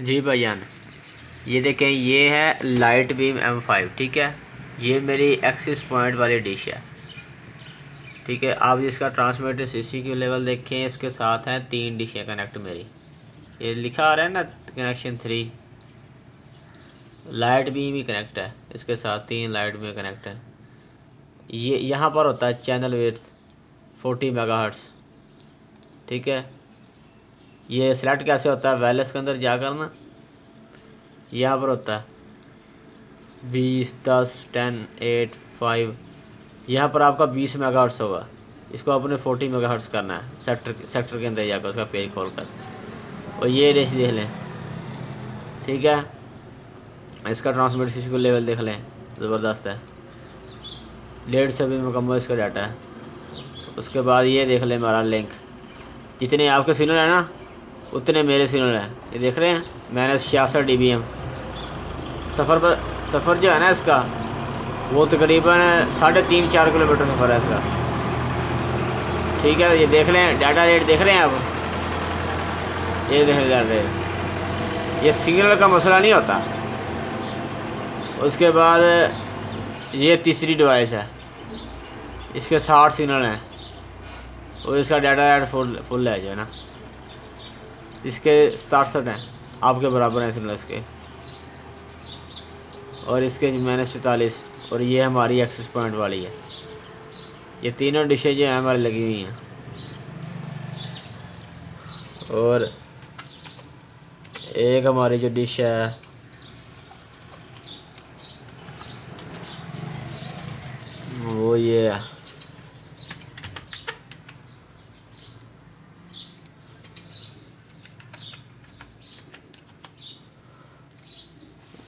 जी भाईजान, ये देखें, ये है लाइट बीम M5। ठीक है, ये मेरी एक्सिस पॉइंट वाली डिश है। ठीक है, आप इसका ट्रांसमीटर सीसी की लेवल देखें, इसके साथ हैं 3 डिशें कनेक्ट मेरी। ये लिखा आ रहा है ना, कनेक्शन 3। लाइट बीम ही कनेक्ट है इसके साथ, 3 लाइट बीम कनेक्ट है। ये यहाँ पर होता है चैनल विड्थ 40 मेगाहर्ट्ज़। ठीक है, ये सेलेक्ट कैसे होता है, वायरलेस के अंदर जाकर ना, यहाँ पर होता है 20, 10, 10, 8, 5। यहाँ पर आपका 20 मेगाहर्ट्ज़ होगा। इसको अपने 40 मेगाहर्ट्ज़ करना है सेक्टर के अंदर जाकर उसका पेज खोल कर, और ये रेस देख लें। ठीक है, इसका ट्रांसमिटर सीसी को लेवल देख लें, ज़बरदस्त है। 1.5 से भी मुकम्मल इसका डाटा है। उसके बाद ये देख लें हमारा लिंक, जितने आपके सिग्नल हैं ना उतने मेरे सिग्नल हैं। ये देख रहे हैं, मैंने 66 dBm सफ़र जो है ना इसका, वो तकरीबन 3.5-4 किलोमीटर सफ़र है इसका। ठीक है, ये देख लें, डाटा रेट देख रहे हैं आप, ये देख डाटा रेट। ये सिग्नल का मसला नहीं होता। उसके बाद ये तीसरी डिवाइस है, इसके 60 सिग्नल हैं, और इसका डाटा रेट फुल है जो है ना, इसके 67 हैं, आपके बराबर हैं सिग्नल इसके, और इसके -44। और ये हमारी एक्सेस पॉइंट वाली है। ये तीनों डिशें जो हैं हमारी लगी हुई हैं। और एक हमारी जो डिश है वो ये है,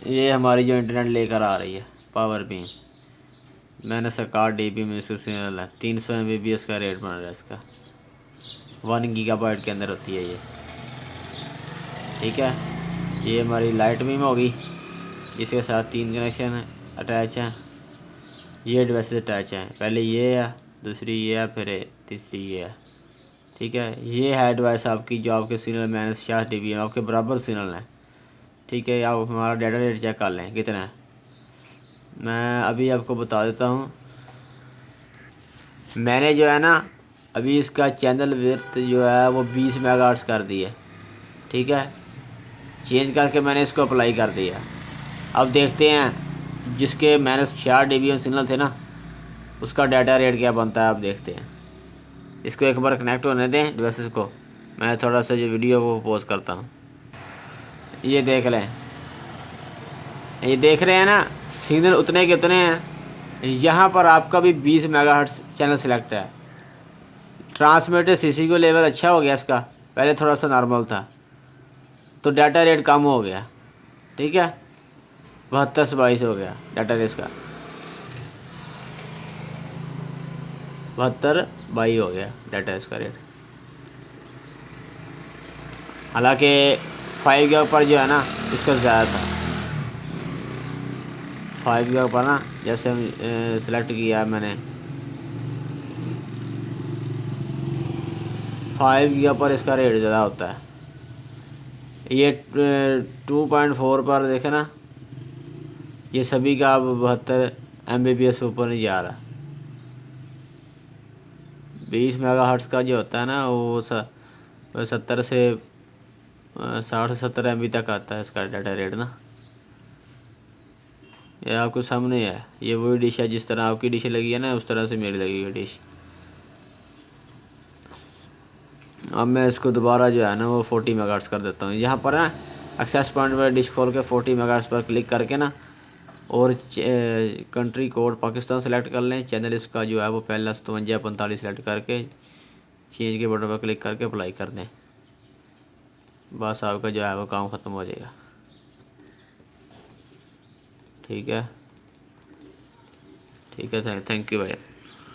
ये हमारी जो इंटरनेट लेकर आ रही है पावर बीम। मैंने सरकार DB में इसका सिग्नल है, 300 MBPS का रेट बन रहा है इसका, 1 गीगाबाइट के अंदर होती है ये। ठीक है, ये हमारी लाइट बीम होगी, जिसके साथ 3 कनेक्शन अटैच हैं। ये डिवाइसेस अटैच हैं, पहले ये है, दूसरी ये है, फिर तीसरी ये है। ठीक है, ये है डिवाइस आपकी, जो आपके सिग्नल -66 dBm आपके बराबर सिग्नल है। ठीक है, आप हमारा डाटा रेट चेक कर लें कितना है। मैं अभी आपको बता देता हूँ। मैंने जो है ना अभी इसका चैनल विड्थ जो है वो 20 मेगाहर्ट्ज़ कर दी है। ठीक है, चेंज करके मैंने इसको अप्लाई कर दिया। अब देखते हैं जिसके -66 dBm सिग्नल थे ना, उसका डाटा रेट क्या बनता है। आप देखते हैं, इसको एक बार कनेक्ट होने दें डिवाइसेस को। मैं थोड़ा सा जो वीडियो वो पॉज करता हूँ। ये देख लें, ये देख रहे हैं ना, सिग्नल उतने के उतने हैं। यहाँ पर आपका भी 20 मेगाहर्ट्ज़ चैनल सेलेक्ट है। ट्रांसमीटर सीसी को लेवल अच्छा हो गया इसका, पहले थोड़ा सा नॉर्मल था, तो डाटा रेट कम हो गया। ठीक है, 72 से 22 हो गया डाटा रेट इसका, 72-22 हो गया डाटा इसका रेट। हालांकि 5 गीगा पर जो है ना इसका ज़्यादा था। 5 गीगा पर ना, जैसे हम सेलेक्ट किया मैंने 5 गीगा पर, इसका रेट ज़्यादा होता है। ये 2.4 पर देखे ना, ये सभी का अब 72 MBPS ऊपर नहीं जा रहा। 20 मेगाहर्ट्ज़ का जो होता है ना, वो 70 से 60 से 70 MB तक आता है इसका डाटा रेट ना। ये आपको सामने है, ये वही डिश है, जिस तरह आपकी डिश लगी है ना, उस तरह से मेरी लगी है डिश। अब मैं इसको दोबारा जो है ना वो 40 मेगाहर्ट्ज़ कर देता हूँ। यहाँ पर ना एक्सेस पॉइंट पर डिश खोल के 40 मेगाहर्ट्ज़ पर क्लिक करके ना, और कंट्री कोड पाकिस्तान सेलेक्ट कर लें। चैनल इसका जो है वो पहला 5745 सेलेक्ट करके चेंज के बटन पर क्लिक करके अप्लाई कर दें। बस आपका जो है वो काम ख़त्म हो जाएगा। ठीक है, ठीक है, थैंक यू भाई।